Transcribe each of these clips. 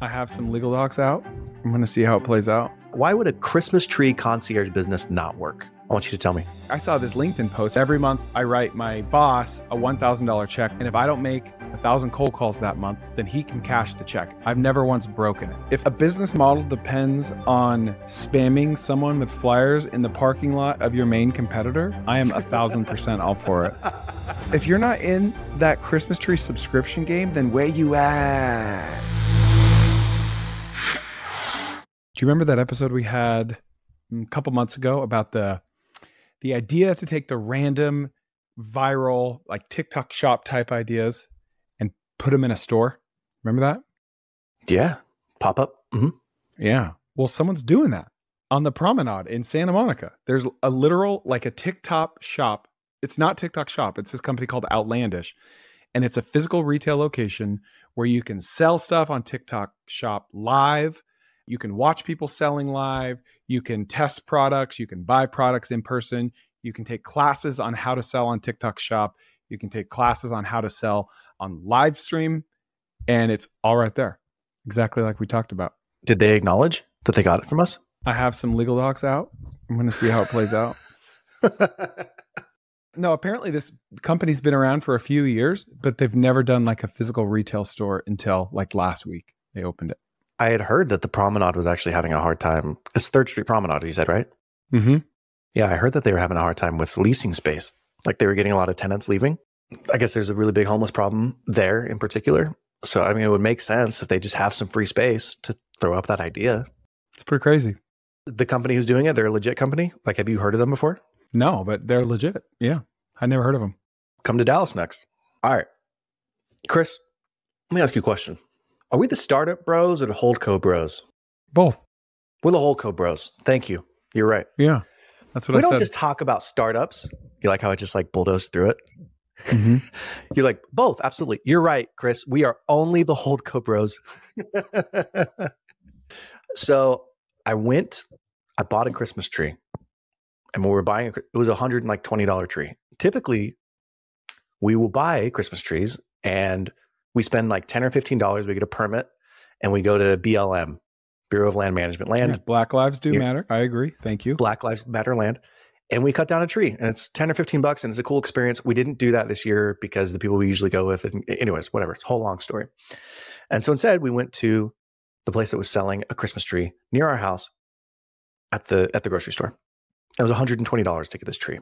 I have some legal docs out. I'm going to see how it plays out. Why would a Christmas tree concierge business not work? I want you to tell me. I saw this LinkedIn post. Every month, I write my boss a $1,000 check. And if I don't make 1,000 cold calls that month, then he can cash the check. I've never once broken it. If a business model depends on spamming someone with flyers in the parking lot of your main competitor, I am 1,000% all for it. If you're not in that Christmas tree subscription game, then where you at? Do you remember that episode we had a couple months ago about the idea to take the random viral, like TikTok shop type ideas and put them in a store? Remember that? Yeah. Pop up. Mm-hmm. Yeah. Well, someone's doing that on the promenade in Santa Monica. There's a literal, like a TikTok shop. It's not TikTok shop. It's this company called Outlandish. And it's a physical retail location where you can sell stuff on TikTok shop live. You can watch people selling live. You can test products. You can buy products in person. You can take classes on how to sell on TikTok shop. You can take classes on how to sell on live stream. And it's all right there. Exactly like we talked about. Did they acknowledge that they got it from us? I have some legal docs out. I'm going to see how it plays out. No, apparently this company's been around for a few years, but they've never done like a physical retail store until like last week. They opened it. I had heard that the promenade was actually having a hard time. It's 3rd Street Promenade, you said, right? Mm-hmm. Yeah, I heard that they were having a hard time with leasing space. Like they were getting a lot of tenants leaving. I guess there's a really big homeless problem there in particular. So, I mean, it would make sense if they just have some free space to throw up that idea. It's pretty crazy. The company who's doing it, they're a legit company. Like, have you heard of them before? No, but they're legit. Yeah. I never heard of them. Come to Dallas next. All right. Chris, let me ask you a question. Are we the startup bros or the holdco bros? Both. We're the holdco bros. Thank you. You're right. Yeah. That's what I said. We don't just talk about startups. You like how I just like bulldozed through it? Mm-hmm. You're like, both. Absolutely. You're right, Chris. We are only the holdco bros. So I bought a Christmas tree. And when we were buying it was $120 tree. Typically, we will buy Christmas trees and we spend like $10 or $15. We get a permit and we go to BLM, Bureau of Land Management. Yeah, Black lives do matter. I agree. Thank you. Black Lives Matter land. And we cut down a tree and it's 10 or 15 bucks and it's a cool experience. We didn't do that this year because the people we usually go with, and anyways, whatever. It's a whole long story. And so instead we went to the place that was selling a Christmas tree near our house at the grocery store. It was $120 to get this tree.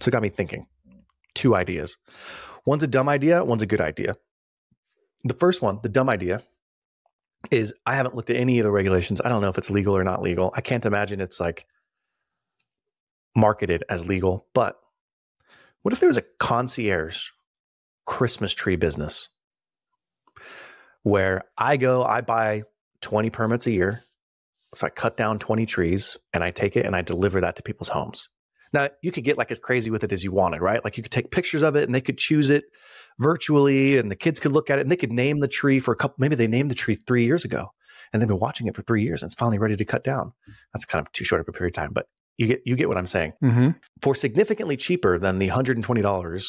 So it got me thinking. 2 ideas. One's a dumb idea. One's a good idea. The first one, the dumb idea, is I haven't looked at any of the regulations. I don't know if it's legal or not legal. I can't imagine it's like marketed as legal. But what if there was a concierge Christmas tree business where I buy 20 permits a year. So I cut down 20 trees and I take it and I deliver that to people's homes. Now, you could get like as crazy with it as you wanted, right? Like you could take pictures of it and they could choose it virtually and the kids could look at it and they could name the tree for maybe they named the tree 3 years ago and they've been watching it for 3 years and it's finally ready to cut down. That's kind of too short of a period of time, but you get what I'm saying. Mm-hmm. For significantly cheaper than the $120,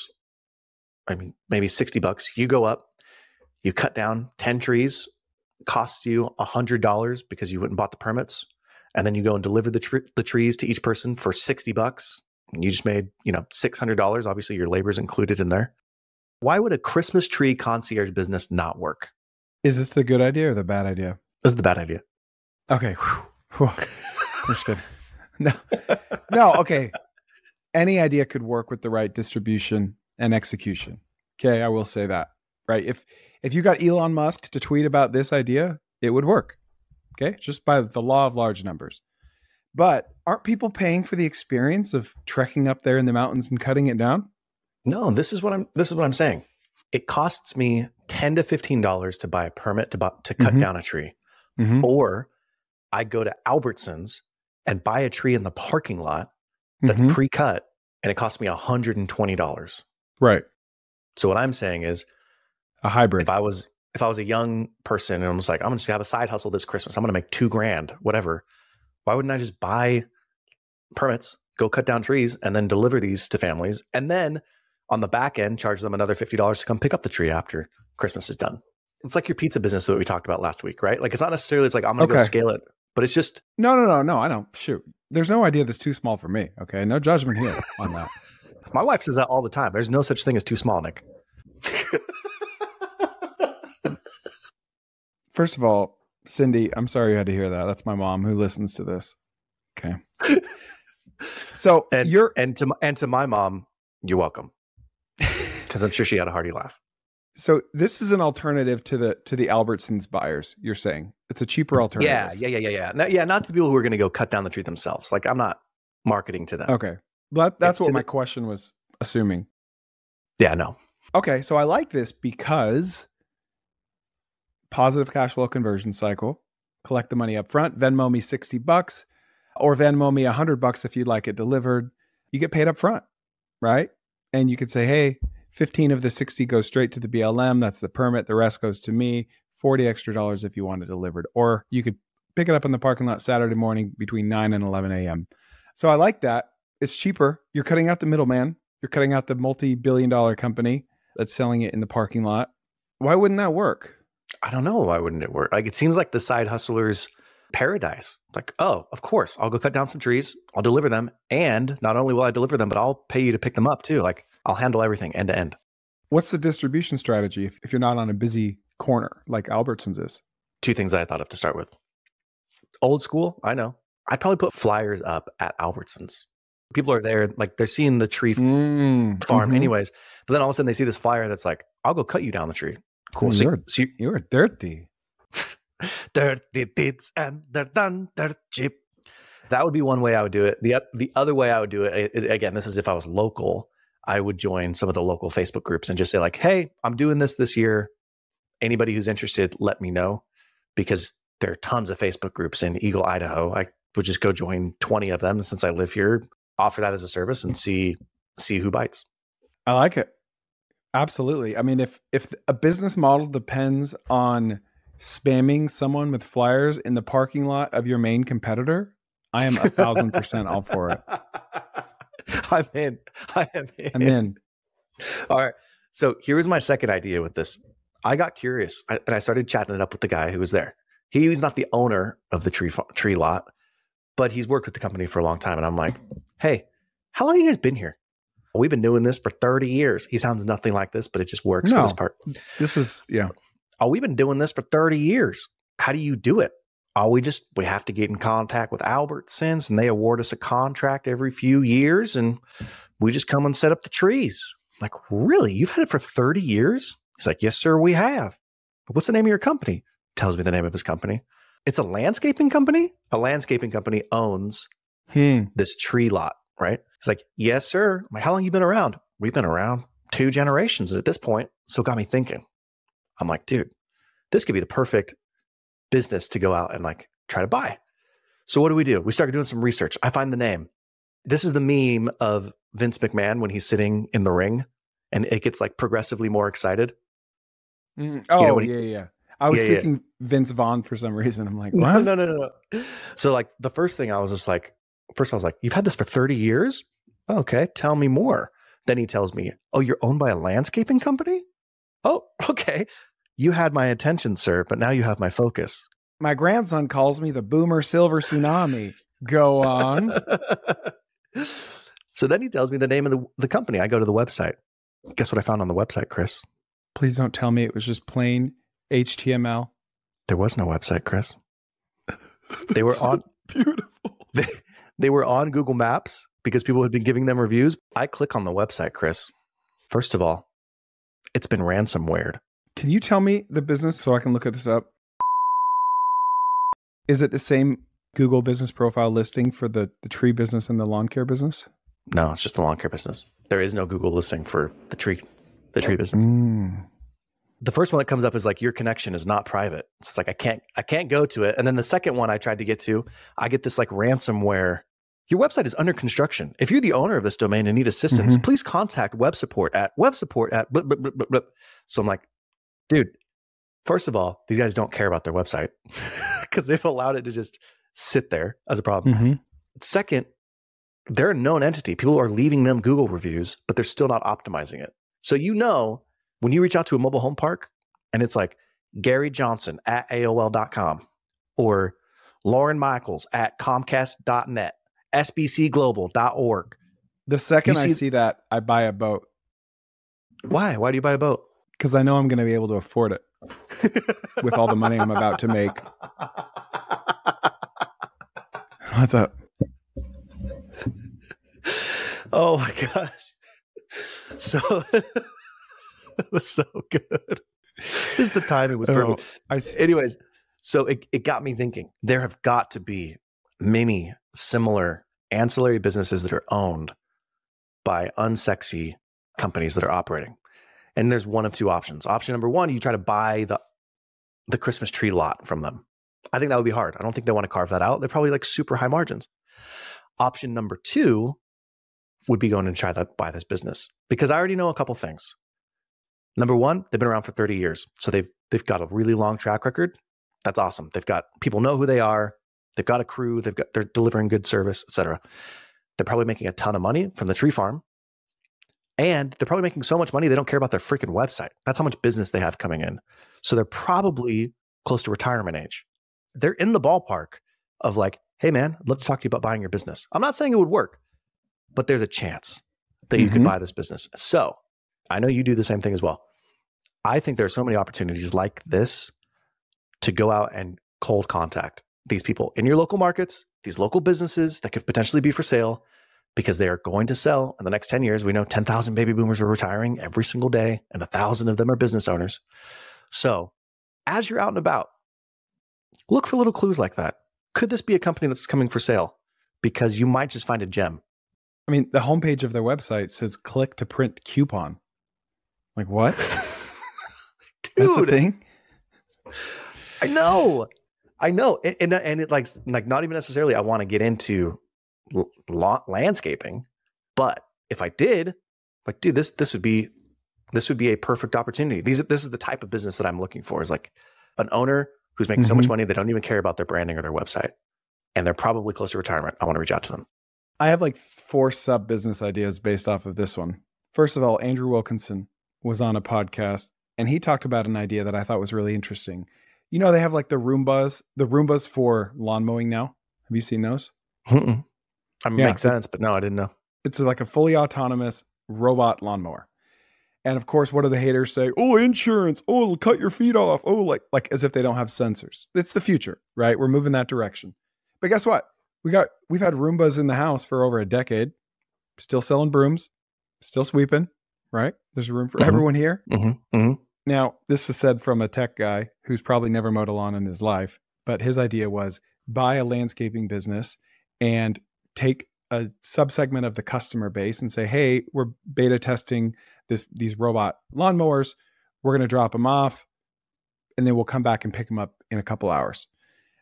I mean, maybe $60, you go up, you cut down 10 trees, costs you $100 because you went and bought the permits. And then you go and deliver the trees to each person for $60. And you just made, $600. Obviously, your labor is included in there. Why would a Christmas tree concierge business not work? Is this the good idea or the bad idea? This is the bad idea. Okay. That's good. No. Okay. Any idea could work with the right distribution and execution. Okay. I will say that, right? If you got Elon Musk to tweet about this idea, it would work. Okay. Just by the law of large numbers. But aren't people paying for the experience of trekking up there in the mountains and cutting it down? No, this is what I'm saying. It costs me $10 to $15 to buy a permit to cut down a tree. Mm-hmm. Or I go to Albertsons and buy a tree in the parking lot that's pre-cut and it costs me $120. Right. So what I'm saying is a hybrid. If I was a young person and I was like, I'm just gonna have a side hustle this Christmas, I'm going to make $2,000, whatever. Why wouldn't I just buy permits, go cut down trees and then deliver these to families? And then on the back end, charge them another $50 to come pick up the tree after Christmas is done. It's like your pizza business that we talked about last week, right? Like it's not necessarily, it's like I'm going to go Okay. scale it, but it's just, No. I know. Shoot. There's no idea that's too small for me. Okay. No judgment here on that. my wife says that all the time. There's no such thing as too small, Nick. First of all, Cindy, I'm sorry you had to hear that. That's my mom who listens to this. Okay. So and to my mom, you're welcome. Because I'm sure she had a hearty laugh. So this is an alternative to the Albertsons buyers. You're saying it's a cheaper alternative. Yeah. Not to the people who are going to go cut down the tree themselves. Like I'm not marketing to them. Okay, but that's what my question was assuming. Yeah, no. Okay, so I like this because positive cash flow conversion cycle. Collect the money up front. Venmo me $60, or Venmo me $100 if you'd like it delivered. You get paid up front, right? And you could say, hey, 15 of the 60 goes straight to the BLM. That's the permit. The rest goes to me. $40 extra if you want it delivered. Or you could pick it up in the parking lot Saturday morning between 9 and 11 a.m. So I like that. It's cheaper. You're cutting out the middleman. You're cutting out the multi-billion-dollar company that's selling it in the parking lot. Why wouldn't that work? I don't know. Why wouldn't it work? Like it seems like the side hustler's paradise. Like, oh, of course, I'll go cut down some trees. I'll deliver them. And not only will I deliver them, but I'll pay you to pick them up too. Like I'll handle everything end to end. What's the distribution strategy if you're not on a busy corner like Albertsons is? Two things that I thought of to start with. Old school, I know. I'd probably put flyers up at Albertsons. People are there, like they're seeing the tree farm anyways. But then all of a sudden they see this flyer that's like, I'll go cut you down the tree. Cool. You're dirty. Dirty deeds and they're done, they're cheap. That would be one way I would do it. The other way I would do it, again, this is if I was local, I would join some of the local Facebook groups and just say like, hey, I'm doing this year. Anybody who's interested, let me know. Because there are tons of Facebook groups in Eagle, Idaho. I would just go join 20 of them since I live here, offer that as a service and see who bites. I like it. Absolutely. I mean, if a business model depends on spamming someone with flyers in the parking lot of your main competitor, I am 1,000% all for it. I'm in. I'm in. All right. So here's my second idea with this. I got curious and I started chatting it up with the guy who was there. He's not the owner of the tree lot, but he's worked with the company for a long time. And I'm like, hey, how long have you guys been here? We've been doing this for 30 years. He sounds nothing like this, but it just works for this part. This is, yeah. Oh, we've been doing this for 30 years. How do you do it? Oh, we have to get in contact with Albertsons and they award us a contract every few years and we just come and set up the trees. I'm like, really? You've had it for 30 years? He's like, yes, sir, we have. What's the name of your company? Tells me the name of his company. It's a landscaping company. A landscaping company owns this tree lot, right? He's like, yes, sir. I'm like, how long have you been around? We've been around 2 generations at this point. So it got me thinking. I'm like, dude, this could be the perfect business to go out and like try to buy. So what do? We started doing some research. I find the name. This is the meme of Vince McMahon when he's sitting in the ring and it gets like progressively more excited. Oh, yeah. I was thinking Vince Vaughn for some reason. I'm like, what? No. So like the first thing I was just like, you've had this for 30 years? Okay, tell me more. Then he tells me, oh, you're owned by a landscaping company? Oh, okay. You had my attention, sir, but now you have my focus. My grandson calls me the Boomer Silver Tsunami. Go on. So then he tells me the name of the company. I go to the website. Guess what I found on the website, Chris? Please don't tell me it was just plain HTML. There was no website, Chris. They were on beautiful. They were on Google Maps because people had been giving them reviews. I click on the website, Chris. First of all, it's been ransomwared. Can you tell me the business so I can look at this up? Is it the same Google business profile listing for the tree business and the lawn care business? No, it's just the lawn care business. There is no Google listing for the tree business. The first one that comes up is like, your connection is not private. So it's like, I can't go to it. And then the second one I tried to get to, I get this like ransomware. Your website is under construction. If you're the owner of this domain and need assistance, please contact web support at blah, blah, blah, blah, blah. So I'm like, dude, first of all, these guys don't care about their website because they've allowed it to just sit there as a problem. Second, they're a known entity. People are leaving them Google reviews, but they're still not optimizing it. So when you reach out to a mobile home park and it's like, Gary Johnson at AOL.com, or Lauren Michaels at Comcast.net, SBCglobal.org. The second I see that, I buy a boat. Why? Why do you buy a boat? Because I know I'm going to be able to afford it with all the money I'm about to make. What's up? Oh my gosh. So it was so good. Just the timing was perfect. Anyways, so it got me thinking. There have got to be many similar ancillary businesses that are owned by unsexy companies that are operating. And there's one of two options. Option number one, you try to buy the Christmas tree lot from them. I think that would be hard. I don't think they want to carve that out. They're probably like super high margins. Option number two would be going and try to buy this business, because I already know a couple things. Number one, they've been around for 30 years. So they've got a really long track record. That's awesome. They've got people know who they are. They've got a crew. They're delivering good service, etc. They're probably making a ton of money from the tree farm. And they're probably making so much money, they don't care about their freaking website. That's how much business they have coming in. So they're probably close to retirement age. They're in the ballpark of like, hey man, I'd love to talk to you about buying your business. I'm not saying it would work, but there's a chance that you could buy this business. So I know you do the same thing as well. I think there are so many opportunities like this to go out and cold contact these people in your local markets, these local businesses that could potentially be for sale, because they are going to sell in the next 10 years. We know 10,000 baby boomers are retiring every single day, and 1,000 of them are business owners. So as you're out and about, look for little clues like that. Could this be a company that's coming for sale? Because you might just find a gem. I mean, the homepage of their website says click to print coupon. Like what? Dude, that's a thing? I know. And it like not even necessarily I want to get into landscaping, but if I did, like, dude, this would be a perfect opportunity. This is the type of business that I'm looking for, is like an owner who's making so much money they don't even care about their branding or their website, and they're probably close to retirement. I want to reach out to them. I have like 4 sub business ideas based off of this one. First of all, Andrew Wilkinson was on a podcast and he talked about an idea that I thought was really interesting. You know, they have like the Roombas for lawn mowing now. Have you seen those? I mean, makes sense, but no, I didn't know. It's like a fully autonomous robot lawnmower. And of course, what do the haters say? Oh, insurance. Oh, it'll cut your feet off. Oh, like as if they don't have sensors. It's the future, right? We're moving that direction. But guess what? We've had Roombas in the house for over a decade, still selling brooms, still sweeping, right? There's room for everyone here. Now, this was said from a tech guy who's probably never mowed a lawn in his life, but his idea was buy a landscaping business and take a subsegment of the customer base and say, hey, we're beta testing these robot lawnmowers. We're going to drop them off and then we'll come back and pick them up in a couple hours.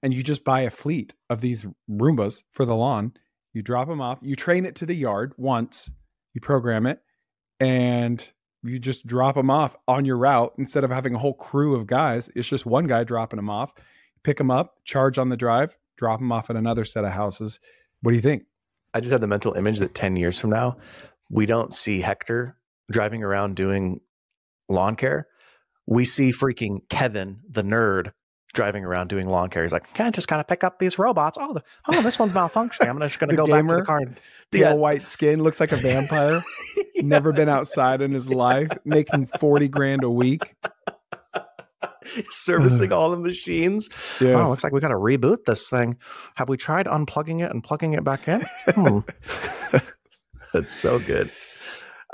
And you just buy a fleet of these Roombas for the lawn. You drop them off. You train it to the yard once. You program it. And you just drop them off on your route. Instead of having a whole crew of guys, it's just one guy dropping them off. Pick them up, charge on the drive, drop them off at another set of houses. What do you think? I just had the mental image that 10 years from now, we don't see Hector driving around doing lawn care. We see freaking Kevin, the nerd, driving around doing lawn care. He's like, can I just kind of pick up these robots? Oh, this one's malfunctioning. I'm just going to go back to the car. Pale white skin, looks like a vampire. Never been outside in his life, making $40,000 a week. Servicing all the machines. Yes. Oh, looks like we got to reboot this thing. Have we tried unplugging it and plugging it back in? That's so good.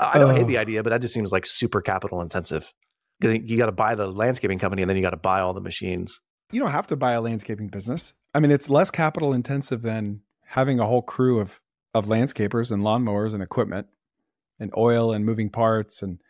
I don't hate the idea, but that just seems like super capital intensive. You got to buy the landscaping company and then you got to buy all the machines. You don't have to buy a landscaping business. I mean, it's less capital intensive than having a whole crew of landscapers and lawnmowers and equipment and oil and moving parts. And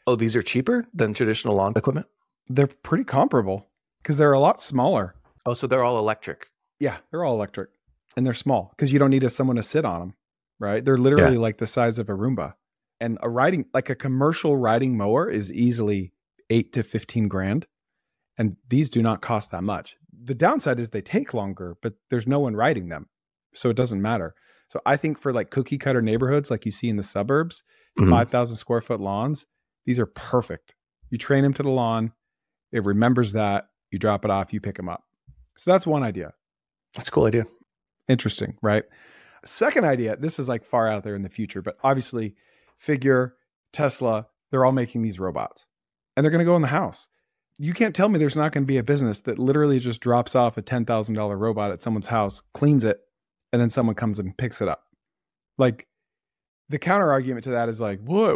oh, these are cheaper than traditional lawn equipment? They're pretty comparable because they're a lot smaller. Oh, so they're all electric. Yeah, they're all electric and they're small because you don't need someone to sit on them, right? They're literally like the size of a Roomba. And a commercial riding mower is easily $8,000 to $15,000. And these do not cost that much. The downside is they take longer, but there's no one riding them. So it doesn't matter. So I think for like cookie cutter neighborhoods, like you see in the suburbs, 5,000 square foot lawns, these are perfect. You train them to the lawn. It remembers that. You drop it off, you pick them up. So that's one idea. That's a cool idea. Interesting, right? Second idea, this is like far out there in the future, but obviously Figure, Tesla, they're all making these robots and they're going to go in the house. You can't tell me there's not going to be a business that literally just drops off a $10,000 robot at someone's house, cleans it, and then someone comes and picks it up. Like the counter argument to that is like, what?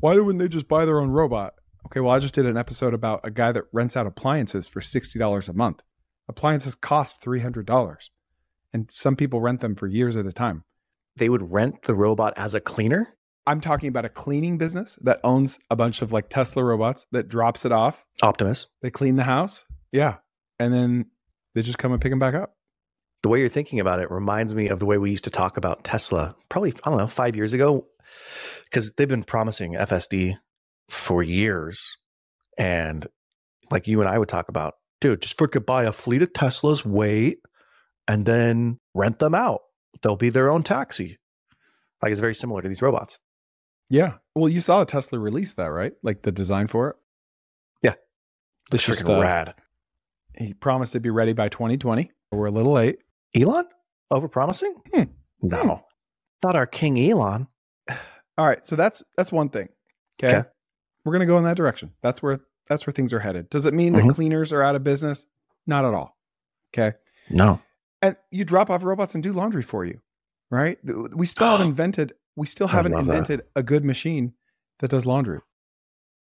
Why wouldn't they just buy their own robot? Okay, well, I just did an episode about a guy that rents out appliances for $60 a month. Appliances cost $300. And some people rent them for years at a time. They would rent the robot as a cleaner? I'm talking about a cleaning business that owns a bunch of like Tesla robots that drops it off. Optimus. They clean the house. Yeah. And then they just come and pick them back up. The way you're thinking about it reminds me of the way we used to talk about Tesla probably, I don't know, 5 years ago, because they've been promising FSD for years. And like you and I would talk about, dude, just freaking buy a fleet of Teslas, wait, and then rent them out. They'll be their own taxi. Like it's very similar to these robots. Yeah. Well, you saw Tesla release that, right? Like the design for it. Yeah. It's It's freaking rad. He promised to be ready by 2020. We're a little late. Elon? Overpromising? No. Not our king Elon. All right. So that's one thing. Okay. We're going to go in that direction. That's where things are headed. Does it mean that cleaners are out of business? Not at all. Okay. No. And you drop off robots and do laundry for you, right? We still haven't invented a good machine that does laundry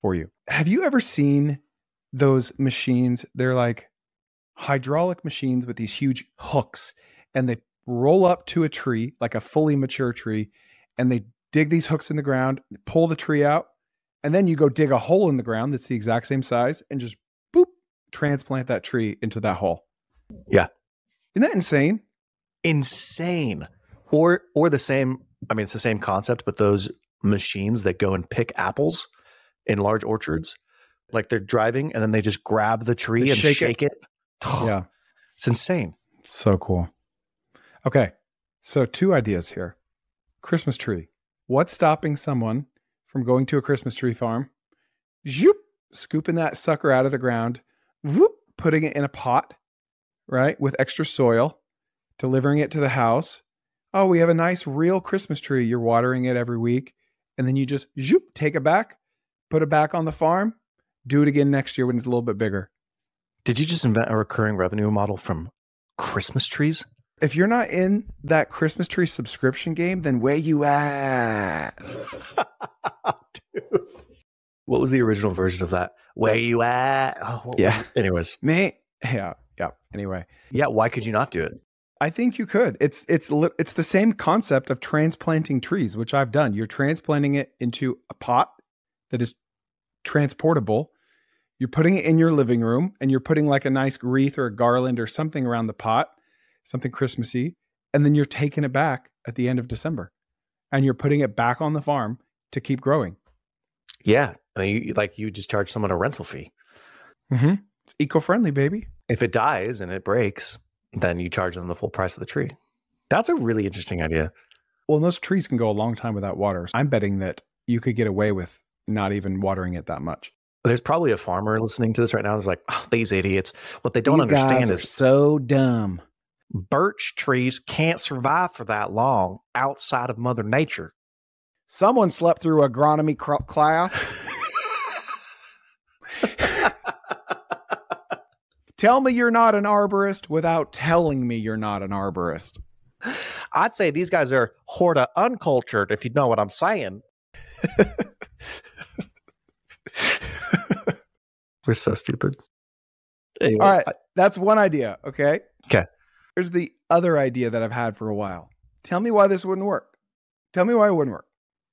for you. Have you ever seen those machines? They're like hydraulic machines with these huge hooks, and they roll up to a tree, like a fully mature tree, and they dig these hooks in the ground, pull the tree out, and then you go dig a hole in the ground that's the exact same size and just boop, transplant that tree into that hole. Yeah. Isn't that insane? Insane. Or the same, I mean, it's the same concept, but those machines that go and pick apples in large orchards, like they're driving and then they just grab the tree They and shake it. Yeah. It's insane. So cool. Okay. So 2 ideas here. Christmas tree. What's stopping someone from going to a Christmas tree farm, zoop, scooping that sucker out of the ground, whoop, putting it in a pot, right, with extra soil, delivering it to the house. Oh, we have a nice real Christmas tree. You're watering it every week. And then you just zoop, take it back, put it back on the farm, do it again next year when it's a little bit bigger. Did you just invent a recurring revenue model from Christmas trees? If you're not in that Christmas tree subscription game, then where you at? Dude. What was the original version of that? Where you at? Oh, yeah. Anyways. Me. Yeah. Anyway. Yeah. Why could you not do it? I think you could. It's the same concept of transplanting trees, which I've done. You're transplanting it into a pot that is transportable. You're putting it in your living room and you're putting like a nice wreath or a garland or something around the pot, something Christmassy. And then you're taking it back at the end of December and you're putting it back on the farm to keep growing. Yeah. I mean, you just charge someone a rental fee. Mm-hmm. It's eco-friendly, baby. If it dies and it breaks, then you charge them the full price of the tree. That's a really interesting idea. Well, and those trees can go a long time without water. I'm betting that you could get away with not even watering it that much. There's probably a farmer listening to this right now who's like, oh, these idiots. What they don't understand is so dumb. Birch trees can't survive for that long outside of Mother Nature. Someone slept through agronomy class. Tell me you're not an arborist without telling me you're not an arborist. I'd say these guys are horta uncultured, if you know what I'm saying. We're so stupid. Anyway, all right. That's one idea. Okay. Okay. Here's the other idea that I've had for a while. Tell me why this wouldn't work. Tell me why it wouldn't work.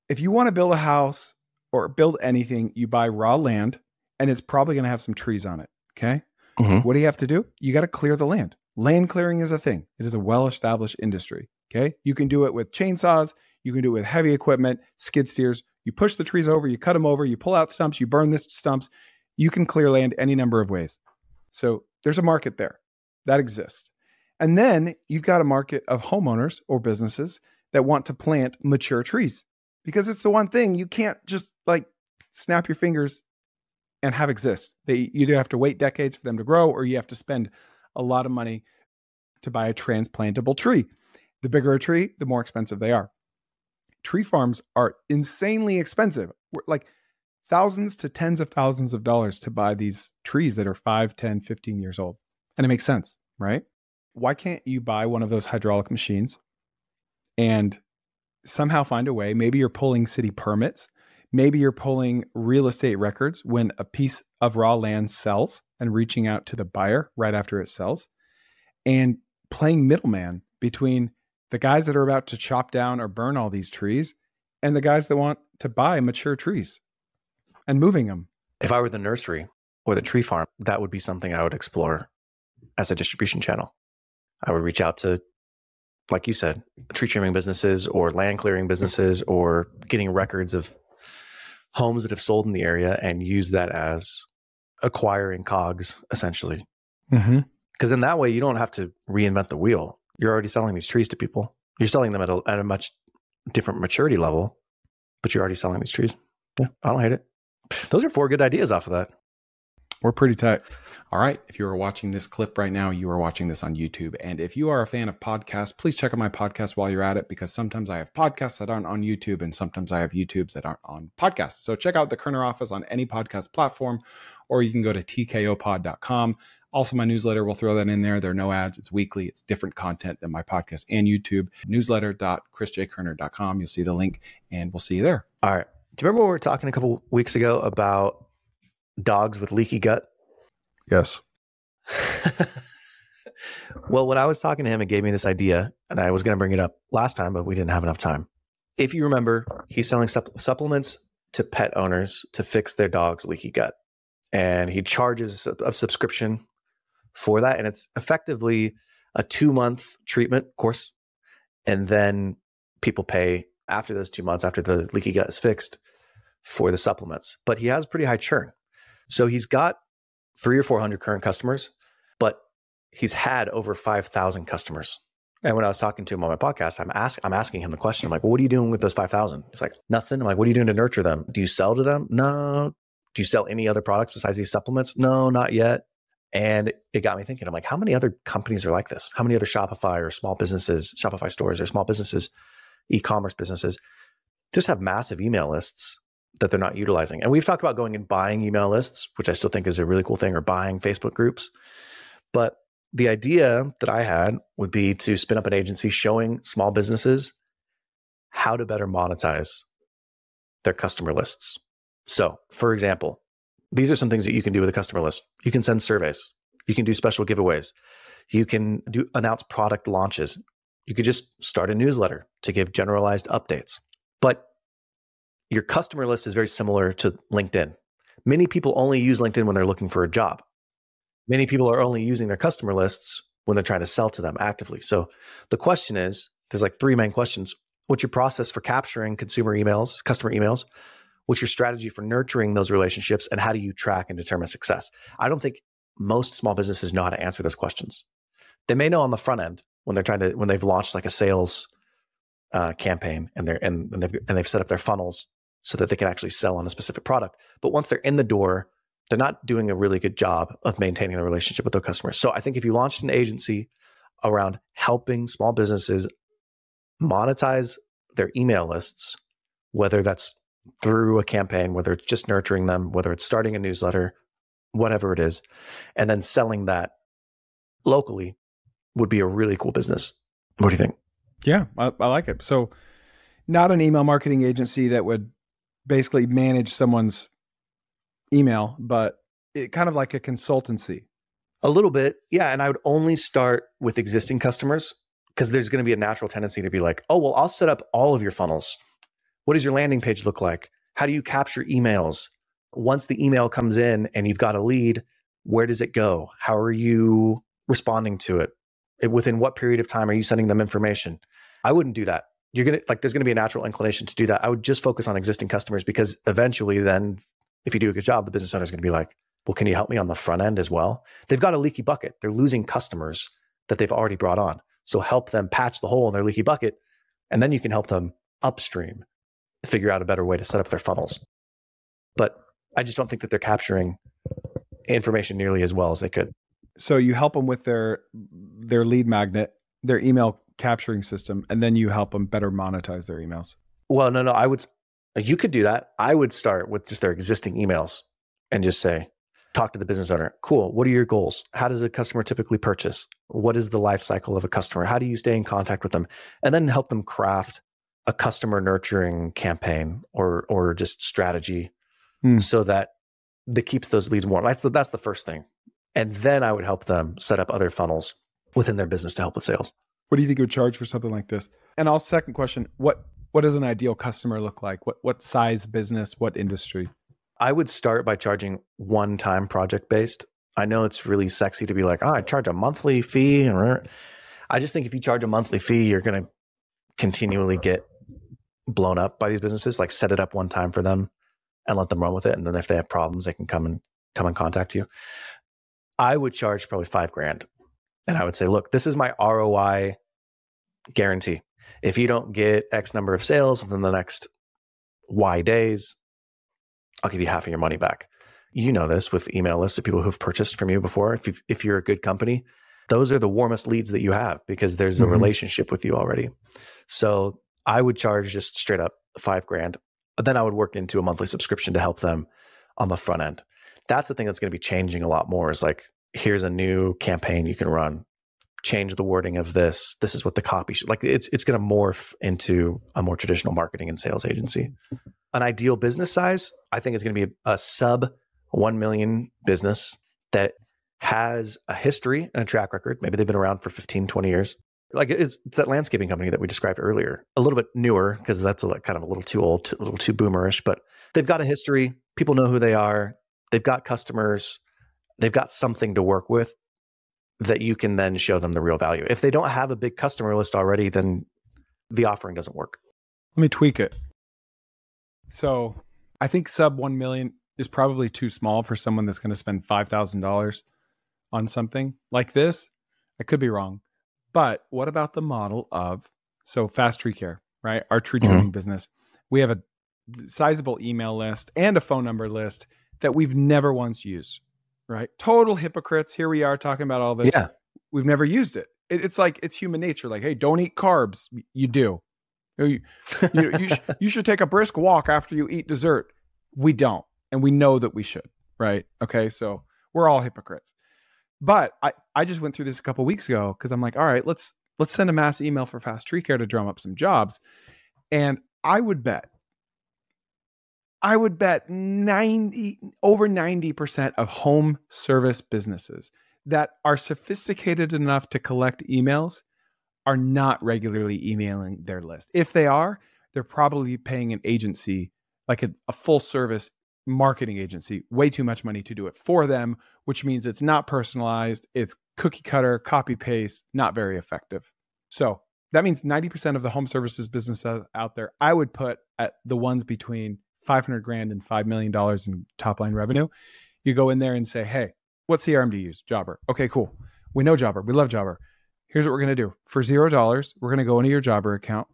If you want to build a house or build anything, you buy raw land and it's probably going to have some trees on it. Okay. Mm-hmm. What do you have to do? You got to clear the land. Land clearing is a thing. It is a well-established industry. Okay. You can do it with chainsaws. You can do it with heavy equipment, skid steers. You push the trees over, you cut them over, you pull out stumps, you burn the stumps. You can clear land any number of ways. So there's a market there that exists. And then you've got a market of homeowners or businesses that want to plant mature trees because it's the one thing you can't just like snap your fingers and have exist. They either have to wait decades for them to grow, or you have to spend a lot of money to buy a transplantable tree. The bigger a tree, the more expensive they are. Tree farms are insanely expensive, like thousands to tens of thousands of dollars to buy these trees that are 5, 10, 15 years old. And it makes sense, right? Why can't you buy one of those hydraulic machines and somehow find a way? Maybe you're pulling city permits. Maybe you're pulling real estate records when a piece of raw land sells and reaching out to the buyer right after it sells, and playing middleman between the guys that are about to chop down or burn all these trees and the guys that want to buy mature trees and moving them. If I were the nursery or the tree farm, that would be something I would explore as a distribution channel. I would reach out to, like you said, tree trimming businesses or land clearing businesses, or getting records of homes that have sold in the area and use that as acquiring cogs, essentially. Because in that way, you don't have to reinvent the wheel. You're already selling these trees to people. You're selling them at a much different maturity level, but you're already selling these trees. Yeah, I don't hate it. Those are 4 good ideas off of that. We're pretty tight. All right. If you are watching this clip right now, you are watching this on YouTube. And if you are a fan of podcasts, please check out my podcast while you're at it, because sometimes I have podcasts that aren't on YouTube and sometimes I have YouTubes that aren't on podcasts. So check out the Kerner Office on any podcast platform, or you can go to tkopod.com. Also, my newsletter, we'll throw that in there. There are no ads. It's weekly. It's different content than my podcast and YouTube. Newsletter.chrisjkerner.com. You'll see the link, and we'll see you there. All right. Do you remember when we were talking a couple weeks ago about dogs with leaky gut? Yes. Well, when I was talking to him, it gave me this idea, and I was going to bring it up last time, but we didn't have enough time. If you remember, he's selling supplements to pet owners to fix their dog's leaky gut. And he charges a subscription for that. And it's effectively a 2-month treatment course. And then people pay after those 2 months, after the leaky gut is fixed, for the supplements. But he has pretty high churn. So he's got 300 or 400 current customers, but he's had over 5,000 customers. And when I was talking to him on my podcast, I'm asking him the question. I'm like, well, what are you doing with those 5,000? He's like, nothing. I'm like, what are you doing to nurture them? Do you sell to them? No. Do you sell any other products besides these supplements? No, not yet. And it got me thinking. I'm like, how many other companies are like this? How many other Shopify or small businesses, Shopify stores or small businesses, e-commerce businesses, just have massive email lists that they're not utilizing? And we've talked about going and buying email lists, which I still think is a really cool thing, or buying Facebook groups. But the idea that I had would be to spin up an agency showing small businesses how to better monetize their customer lists. So, for example, these are some things that you can do with a customer list. You can send surveys. You can do special giveaways. You can announce product launches. You could just start a newsletter to give generalized updates. But your customer list is very similar to LinkedIn. Many people only use LinkedIn when they're looking for a job. Many people are only using their customer lists when they're trying to sell to them actively. So the question is, there's like 3 main questions. What's your process for capturing customer emails? What's your strategy for nurturing those relationships? And how do you track and determine success? I don't think most small businesses know how to answer those questions. They may know on the front end when they've launched like a sales campaign and they've set up their funnels so that they can actually sell on a specific product. But once they're in the door, they're not doing a really good job of maintaining the relationship with their customers. So I think if you launched an agency around helping small businesses monetize their email lists, whether that's through a campaign, whether it's just nurturing them, whether it's starting a newsletter, whatever it is, and then selling that locally, would be a really cool business. What do you think? Yeah, I like it. So not an email marketing agency that would basically manage someone's email, but it kind of like a consultancy. A little bit. Yeah. And I would only start with existing customers, because there's going to be a natural tendency to be like, oh, well, I'll set up all of your funnels. What does your landing page look like? How do you capture emails? Once the email comes in and you've got a lead, where does it go? How are you responding to it? Within what period of time are you sending them information? I wouldn't do that. There's going to be a natural inclination to do that. I would just focus on existing customers, because eventually then, if you do a good job, the business owner is going to be like, well, can you help me on the front end as well? They've got a leaky bucket. They're losing customers that they've already brought on. So help them patch the hole in their leaky bucket. And then you can help them upstream figure out a better way to set up their funnels. But I just don't think that they're capturing information nearly as well as they could. So you help them with their lead magnet, their email capturing system, and then you help them better monetize their emails. Well, no, you could do that. I would start with just their existing emails and just say, talk to the business owner. Cool. What are your goals? How does a customer typically purchase? What is the life cycle of a customer? How do you stay in contact with them? And then help them craft a customer nurturing campaign or just strategy so that keeps those leads warm. That's the first thing. And then I would help them set up other funnels within their business to help with sales. What do you think you would charge for something like this? And also, second question, what does an ideal customer look like? What size business, what industry? I would start by charging one-time project-based. I know it's really sexy to be like, I charge a monthly fee. I just think if you charge a monthly fee, you're going to continually get blown up by these businesses. Like, set it up one time for them and let them run with it. And then if they have problems, they can come and contact you. I would charge probably $5,000. And I would say, look, this is my ROI guarantee. If you don't get X number of sales within the next Y days, I'll give you half of your money back. You know this with email lists of people who've purchased from you before. If you're a good company, those are the warmest leads that you have because there's a relationship with you already. So I would charge just straight up $5,000, but then I would work into a monthly subscription to help them on the front end. That's the thing that's going to be changing a lot more is like, here's a new campaign you can run. Change the wording of this. This is what the copy should like. It's going to morph into a more traditional marketing and sales agency. An ideal business size, I think, is going to be a sub 1 million business that has a history and a track record. Maybe they've been around for 15, 20 years. Like it's that landscaping company that we described earlier, a little bit newer because that's kind of a little too old, a little too boomerish, but they've got a history. People know who they are. They've got customers. They've got something to work with that you can then show them the real value. If they don't have a big customer list already, then the offering doesn't work. Let me tweak it. So I think sub 1 million is probably too small for someone that's going to spend $5,000 on something like this. I could be wrong. But what about the model of, so Fast Tree Care, right? Our tree trimming business. We have a sizable email list and a phone number list that we've never once used, right? Total hypocrites. Here we are talking about all this. Yeah. We've never used it. It's like, it's human nature. Like, hey, don't eat carbs. You do. You should take a brisk walk after you eat dessert. We don't. And we know that we should, right? Okay. So we're all hypocrites. But I just went through this a couple of weeks ago because I'm like, all right, let's send a mass email for Fast Tree Care to drum up some jobs. And I would bet over 90% of home service businesses that are sophisticated enough to collect emails are not regularly emailing their list. If they are, they're probably paying an agency, like a full service marketing agency, way too much money to do it for them, which means it's not personalized. It's cookie cutter, copy paste, not very effective. So that means 90% of the home services business out there, I would put at the ones between $500,000 and $5 million in top line revenue. You go in there and say, hey, what CRM do you use? Jobber. Okay, cool. We know Jobber. We love Jobber. Here's what we're going to do. For $0, we're going to go into your Jobber account.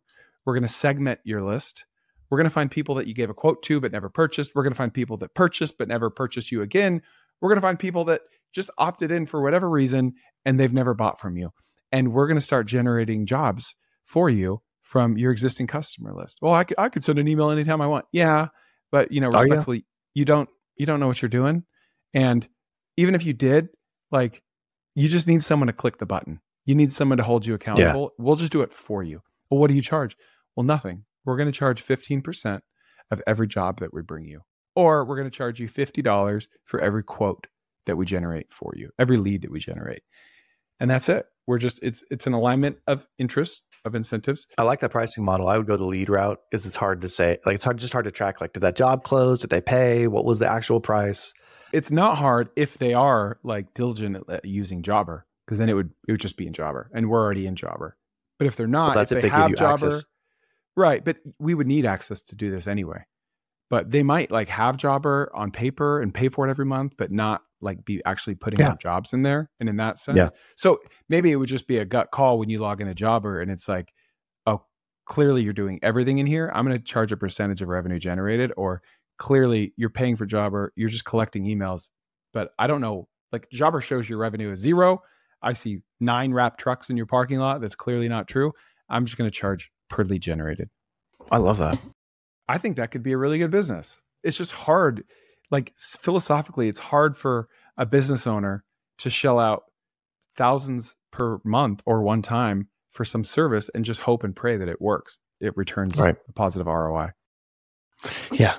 We're going to segment your list. We're going to find people that you gave a quote to but never purchased. We're going to find people that purchased but never purchased you again. We're going to find people that just opted in for whatever reason and they've never bought from you. And we're going to start generating jobs for you from your existing customer list. Well, I could send an email anytime I want. Yeah, but respectfully, you don't know what you're doing. And even if you did, like, you just need someone to click the button. You need someone to hold you accountable. Yeah. We'll just do it for you. Well, what do you charge? Well, nothing. We're going to charge 15% of every job that we bring you. Or we're going to charge you $50 for every quote that we generate for you, every lead that we generate. And that's it. We're just, it's an alignment of interest, of incentives. I like that pricing model. I would go the lead route because it's hard to say, like, it's just hard to track. Like, did that job close? Did they pay? What was the actual price? It's not hard if they are like diligent at using Jobber, because then it would just be in Jobber and we're already in Jobber. But if they're not, well, that's if they have give you Jobber, access. Right. But we would need access to do this anyway. But they might like have Jobber on paper and pay for it every month, but not like be actually putting out jobs in there. And in that sense, so maybe it would just be a gut call when you log in a Jobber and it's like, oh, clearly you're doing everything in here. I'm going to charge a percentage of revenue generated, or clearly you're paying for Jobber. You're just collecting emails. But I don't know. Like Jobber shows your revenue is 0. I see 9 wrapped trucks in your parking lot. That's clearly not true. I'm just going to charge per lead generated. I love that. I think that could be a really good business. It's just hard. Like philosophically, it's hard for a business owner to shell out thousands per month or one time for some service and just hope and pray that it works. It returns a positive ROI. Yeah.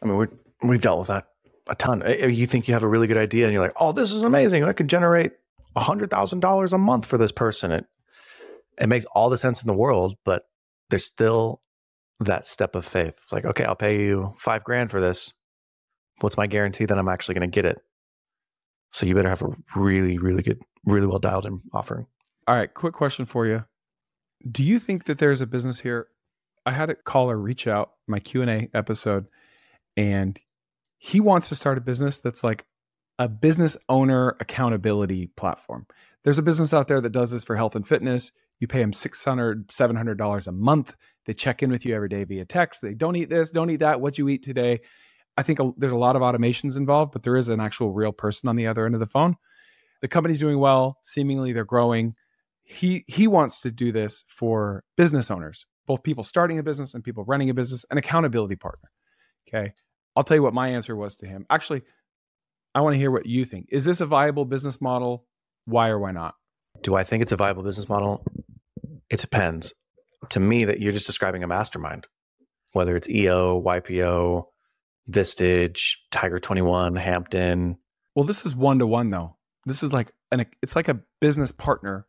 I mean, we've dealt with that a ton. You think you have a really good idea and you're like, oh, this is amazing. I could generate $100,000 a month for this person. It makes all the sense in the world, but there's still that step of faith. It's like, okay, I'll pay you $5,000 for this. What's my guarantee that I'm actually going to get it? So you better have a really, really good, really well dialed in offering. All right. Quick question for you. Do you think that there's a business here? I had a caller reach out my Q&A episode, and he wants to start a business that's like a business owner accountability platform. There's a business out there that does this for health and fitness. You pay them $600, $700 a month. They check in with you every day via text. They don't eat this, don't eat that. What'd you eat today? I think there's a lot of automations involved, but there is an actual real person on the other end of the phone. The company's doing well. Seemingly they're growing. He wants to do this for business owners, both people starting a business and people running a business, an accountability partner. Okay. I'll tell you what my answer was to him. Actually, I want to hear what you think. Is this a viable business model? Why or why not? Do I think it's a viable business model? It depends. To me, that you're just describing a mastermind, whether it's EO, YPO, Vistage, Tiger 21, Hampton. Well, this is one-to-one though. This is like it's like a business partner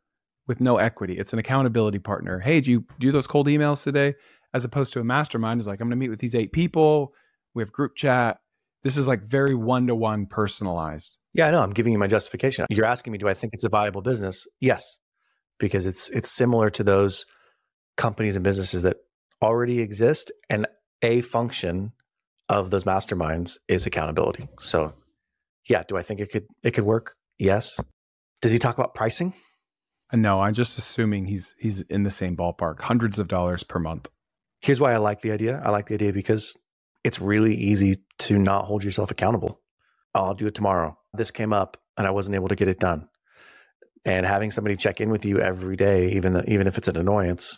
with no equity. It's an accountability partner. Hey, do you do those cold emails today? As opposed to a mastermind is like, I'm going to meet with these 8 people. We have group chat. This is like very one-to-one personalized. Yeah, I know. I'm giving you my justification. You're asking me, do I think it's a viable business? Yes, because it's similar to those companies and businesses that already exist, and a function of those masterminds is accountability. So, yeah, do I think it could work? Yes. Does he talk about pricing? No, I'm just assuming he's in the same ballpark, hundreds of dollars per month. Here's why I like the idea. I like the idea because it's really easy to not hold yourself accountable. I'll do it tomorrow. This came up and I wasn't able to get it done. And having somebody check in with you every day, even if it's an annoyance,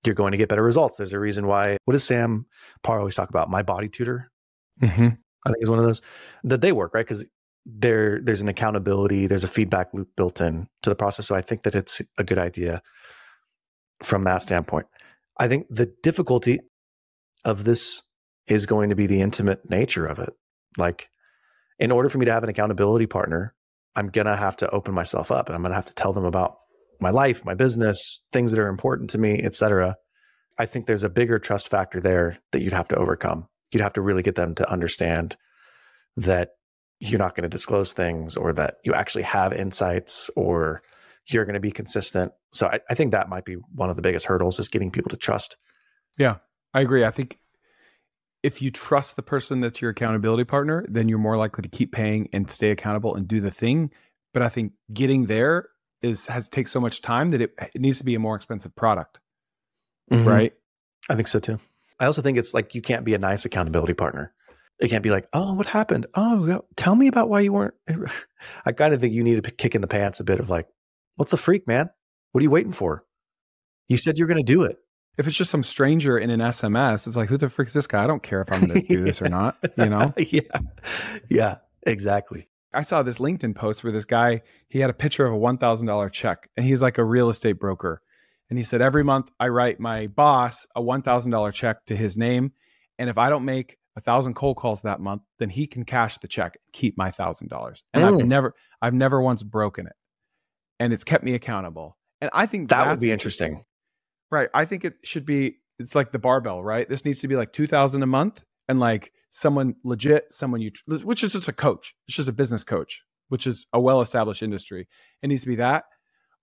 you're going to get better results. There's a reason why. What does Sam Parr always talk about? My Body Tutor. Mm-hmm. I think is one of those that they work, right? Because there's an accountability, there's a feedback loop built in to the process. So I think that it's a good idea from that standpoint. I think the difficulty of this is going to be the intimate nature of it. Like, in order for me to have an accountability partner, I'm going to have to open myself up and I'm going to have to tell them about my life, my business, things that are important to me, etc. I think there's a bigger trust factor there that you'd have to overcome. You'd have to really get them to understand that you're not going to disclose things, or that you actually have insights, or you're going to be consistent. So I think that might be one of the biggest hurdles, is getting people to trust. Yeah, I agree. I think if you trust the person that's your accountability partner, then you're more likely to keep paying and stay accountable and do the thing. But I think getting there takes so much time that it needs to be a more expensive product. Mm-hmm. Right? I think so too. I also think it's like, you can't be a nice accountability partner. It can't be like, oh, what happened? Oh, tell me about why you weren't. I kind of think you need to kick in the pants a bit of like, what's the freak, man? What are you waiting for? You said you're going to do it. If it's just some stranger in an SMS, it's like, who the frick is this guy? I don't care if I'm going to do this or not, you know? Yeah, exactly. I saw this LinkedIn post where this guy, he had a picture of a $1,000 check, and he's like a real estate broker. And he said, every month I write my boss a $1,000 check to his name. And if I don't make 1,000 cold calls that month, then he can cash the check and keep my $1,000. And I've never once broken it. And it's kept me accountable. And I think that would be interesting. Right. I think it should be, it's like the barbell, right? This needs to be like 2,000 a month, and like someone legit, which is just a coach. It's just a business coach, which is a well-established industry. It needs to be that,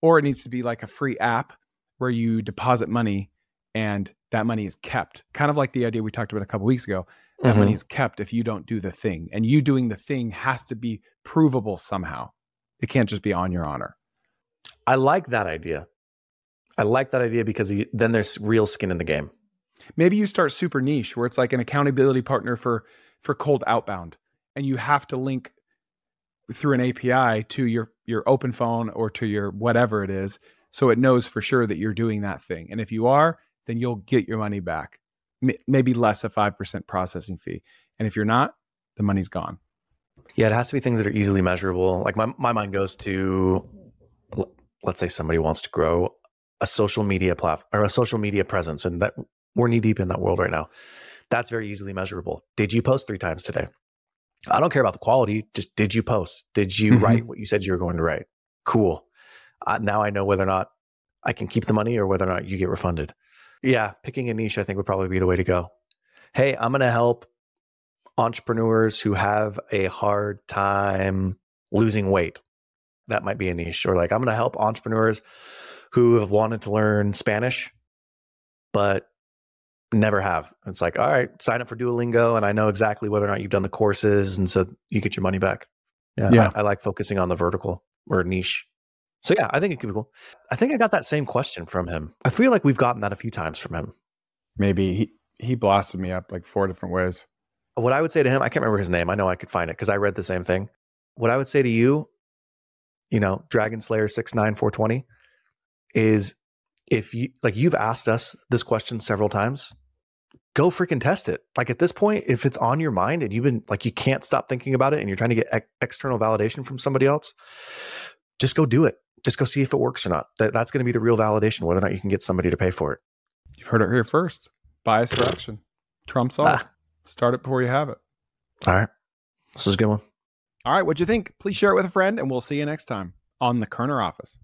or it needs to be like a free app where you deposit money and that money is kept. Kind of like the idea we talked about a couple of weeks ago. That money is kept if you don't do the thing, and you doing the thing has to be provable somehow. It can't just be on your honor. I like that idea. Because then there's real skin in the game. Maybe you start super niche where it's like an accountability partner for cold outbound, and you have to link through an API to your open phone or to your whatever it is, so it knows for sure that you're doing that thing. And if you are, then you'll get your money back. Maybe less a 5% processing fee. And if you're not, the money's gone. Yeah, it has to be things that are easily measurable. Like my mind goes to, let's say somebody wants to grow a social media platform or a social media presence, and that we're knee deep in that world right now. That's very easily measurable. Did you post 3 times today? I don't care about the quality. Just did you post? Did you write what you said you were going to write? Cool. Now I know whether or not I can keep the money or whether or not you get refunded. Yeah, picking a niche I think would probably be the way to go. Hey, I'm going to help entrepreneurs who have a hard time losing weight. That might be a niche. Or like, I'm going to help entrepreneurs who have wanted to learn Spanish, but never have. It's like, all right, sign up for Duolingo and I know exactly whether or not you've done the courses. And so you get your money back. Yeah. I like focusing on the vertical or niche. So yeah, I think it could be cool. I think I got that same question from him. I feel like we've gotten that a few times from him. Maybe he blasted me up like 4 different ways. What I would say to him, I can't remember his name. I know I could find it because I read the same thing. What I would say to you, Dragon Slayer 69420 is, if you've asked us this question several times, go freaking test it. Like at this point, if it's on your mind and you've been like, you can't stop thinking about it and you're trying to get external validation from somebody else, just go do it. Just go see if it works or not. That's going to be the real validation, whether or not you can get somebody to pay for it. You've heard it here first. Bias for action trumps all. Start it before you have it. All right. This is a good one. All right. What'd you think? Please share it with a friend and we'll see you next time on the Kerner Office.